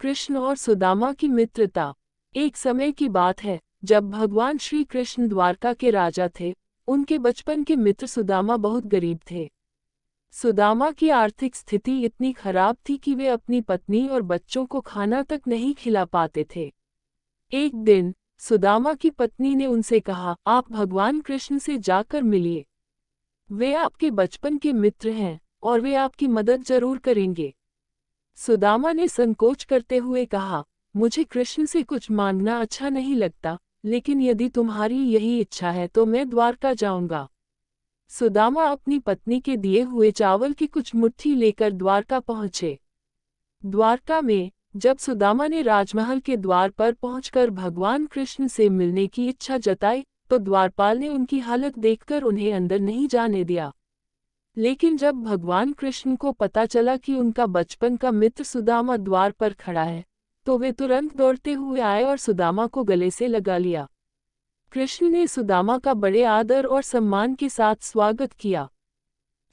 कृष्ण और सुदामा की मित्रता। एक समय की बात है जब भगवान श्री कृष्ण द्वारका के राजा थे। उनके बचपन के मित्र सुदामा बहुत गरीब थे। सुदामा की आर्थिक स्थिति इतनी खराब थी कि वे अपनी पत्नी और बच्चों को खाना तक नहीं खिला पाते थे। एक दिन सुदामा की पत्नी ने उनसे कहा, आप भगवान कृष्ण से जाकर मिलिए। वे आपके बचपन के मित्र हैं और वे आपकी मदद जरूर करेंगे। सुदामा ने संकोच करते हुए कहा, मुझे कृष्ण से कुछ मांगना अच्छा नहीं लगता, लेकिन यदि तुम्हारी यही इच्छा है तो मैं द्वारका जाऊंगा। सुदामा अपनी पत्नी के दिए हुए चावल की कुछ मुट्ठी लेकर द्वारका पहुंचे। द्वारका में जब सुदामा ने राजमहल के द्वार पर पहुंचकर भगवान कृष्ण से मिलने की इच्छा जताई तो द्वारपाल ने उनकी हालत देखकर उन्हें अंदर नहीं जाने दिया। लेकिन जब भगवान कृष्ण को पता चला कि उनका बचपन का मित्र सुदामा द्वार पर खड़ा है तो वे तुरंत दौड़ते हुए आए और सुदामा को गले से लगा लिया। कृष्ण ने सुदामा का बड़े आदर और सम्मान के साथ स्वागत किया।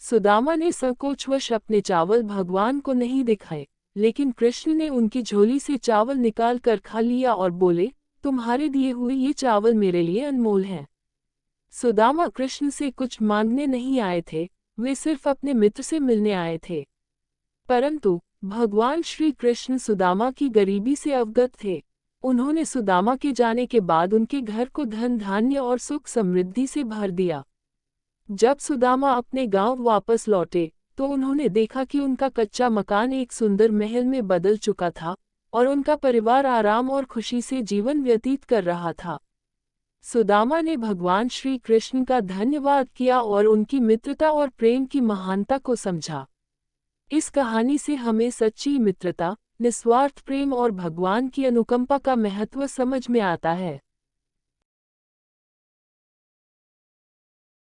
सुदामा ने संकोचवश अपने चावल भगवान को नहीं दिखाए, लेकिन कृष्ण ने उनकी झोली से चावल निकाल कर खा लिया और बोले, तुम्हारे दिए हुए ये चावल मेरे लिए अनमोल हैं। सुदामा कृष्ण से कुछ मांगने नहीं आए थे, वे सिर्फ अपने मित्र से मिलने आए थे। परंतु भगवान श्री कृष्ण सुदामा की गरीबी से अवगत थे। उन्होंने सुदामा के जाने के बाद उनके घर को धन धान्य और सुख समृद्धि से भर दिया। जब सुदामा अपने गांव वापस लौटे तो उन्होंने देखा कि उनका कच्चा मकान एक सुंदर महल में बदल चुका था और उनका परिवार आराम और खुशी से जीवन व्यतीत कर रहा था। सुदामा ने भगवान श्री कृष्ण का धन्यवाद किया और उनकी मित्रता और प्रेम की महानता को समझा। इस कहानी से हमें सच्ची मित्रता, निस्वार्थ प्रेम और भगवान की अनुकंपा का महत्व समझ में आता है।